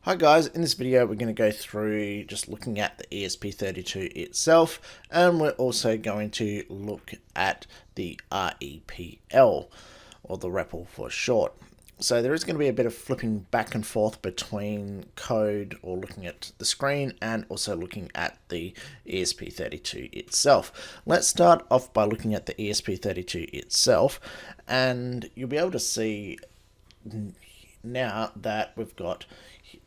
Hi guys, in this video we're going to go through just looking at the ESP32 itself, and we're also going to look at the REPL, or the REPL for short. So there is going to be a bit of flipping back and forth between code, or looking at the screen, and also looking at the ESP32 itself. Let's start off by looking at the ESP32 itself, and you'll be able to see now that we've got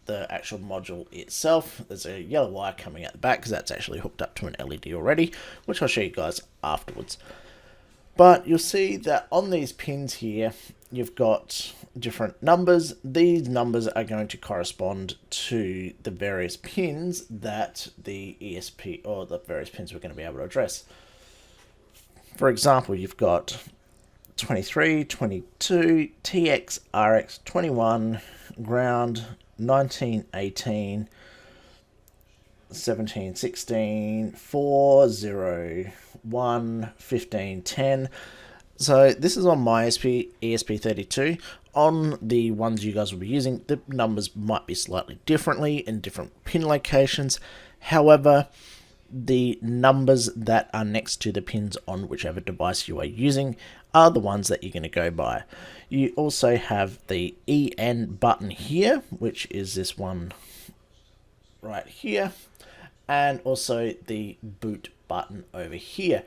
the actual module itself. There's a yellow wire coming out the back because that's actually hooked up to an LED already, which I'll show you guys afterwards. But you'll see that on these pins here, you've got different numbers. These numbers are going to correspond to the various pins that the ESP, or the various pins we're going to be able to address. For example, you've got 23, 22, TX, RX, 21, ground, 19, 18, 17, 16, 4, 0, 1, 15, 10. So this is on my ESP32. On the ones you guys will be using, the numbers might be slightly differently in different pin locations. However, the numbers that are next to the pins on whichever device you are using are the ones that you're going to go by. You also have the EN button here, which is this one right here, and also the boot button over here.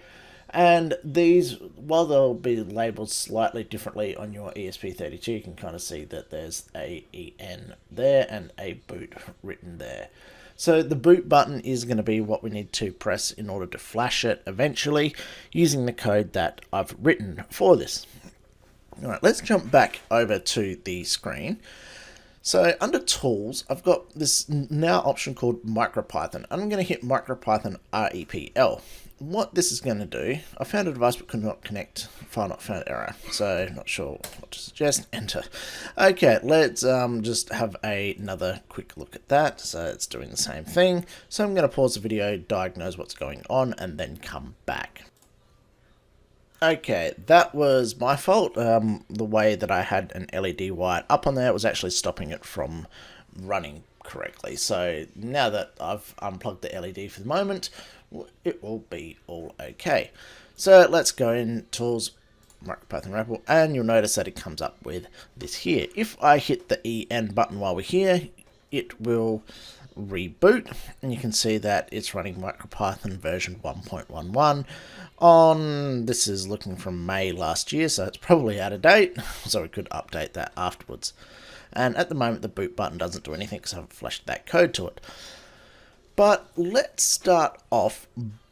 And these, while they'll be labeled slightly differently on your ESP32, you can kind of see that there's a EN there and a boot written there. So the boot button is going to be what we need to press in order to flash it eventually, using the code that I've written for this. Alright, let's jump back over to the screen. So under Tools, I've got this now option called MicroPython. I'm going to hit MicroPython REPL. What this is going to do, I found a device but could not connect, file not found error, so not sure what to suggest, enter. Okay, let's just have another quick look at that. So it's doing the same thing. So I'm going to pause the video, diagnose what's going on, and then come back. Okay, that was my fault. The way that I had an LED wire up on there was actually stopping it from running correctly. So now that I've unplugged the LED for the moment, it will be all okay. So let's go in Tools, MicroPython REPL, and you'll notice that it comes up with this here. If I hit the EN button while we're here, it will reboot, and you can see that it's running MicroPython version 1.11 on, this is looking from May last year, so it's probably out of date, so we could update that afterwards. And at the moment the boot button doesn't do anything because I haven't flashed that code to it. But let's start off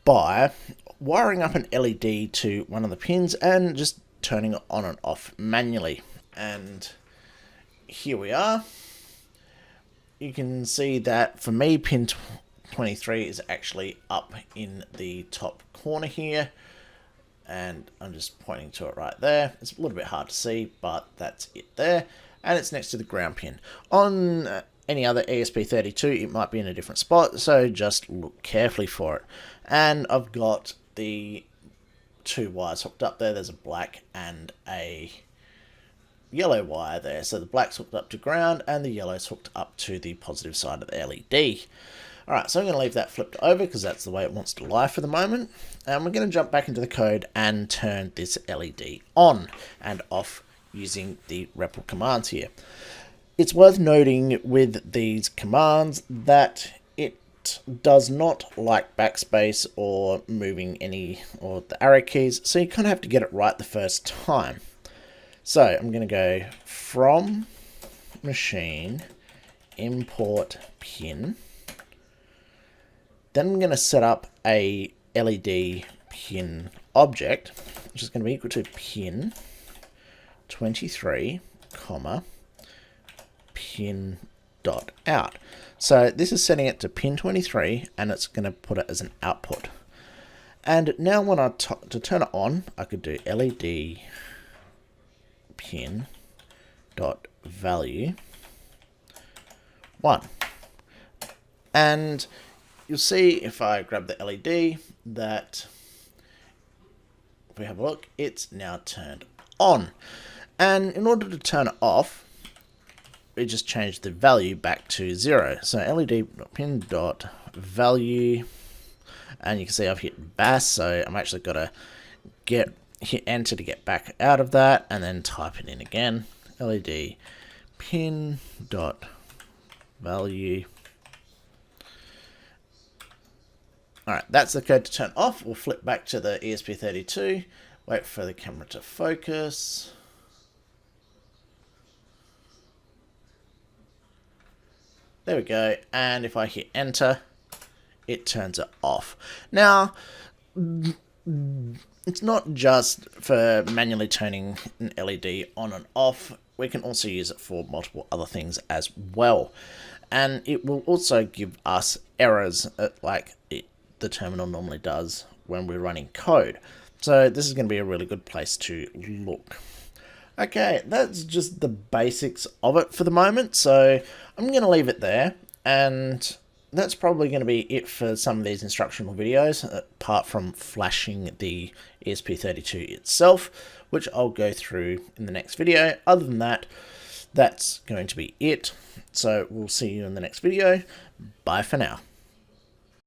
by wiring up an LED to one of the pins and just turning it on and off manually. And here we are. You can see that for me, pin 23 is actually up in the top corner here, and I'm just pointing to it right there. It's a little bit hard to see, but that's it there, and it's next to the ground pin. On any other ESP32, it might be in a different spot, so just look carefully for it. And I've got the two wires hooked up there. There's a black and a yellow wire there. So the black's hooked up to ground and the yellow's hooked up to the positive side of the LED. Alright, so I'm going to leave that flipped over because that's the way it wants to lie for the moment. And we're going to jump back into the code and turn this LED on and off using the REPL commands here. It's worth noting with these commands that it does not like backspace or moving any, or the arrow keys, so you kind of have to get it right the first time. So I'm going to go from machine, import pin. Then I'm going to set up a LED pin object, which is going to be equal to pin 23, comma, pin dot out. So this is setting it to pin 23, and it's going to put it as an output. And now when I to turn it on, I could do LED pin dot value 1, and you'll see if I grab the LED that if we have a look, it's now turned on. And in order to turn it off, we just change the value back to 0. So led.pin.value, and you can see I've hit BAS, so I'm actually got to hit enter to get back out of that, and then type it in again. LED pin.value. Alright, that's the code to turn off. We'll flip back to the ESP32, wait for the camera to focus. There we go, and if I hit enter, it turns it off. Now, it's not just for manually turning an LED on and off. We can also use it for multiple other things as well. And it will also give us errors like the terminal normally does when we're running code. So this is going to be a really good place to look. Okay, that's just the basics of it for the moment. So I'm going to leave it there, and that's probably going to be it for some of these instructional videos, apart from flashing the ESP32 itself, which I'll go through in the next video. Other than that, that's going to be it. So we'll see you in the next video. Bye for now.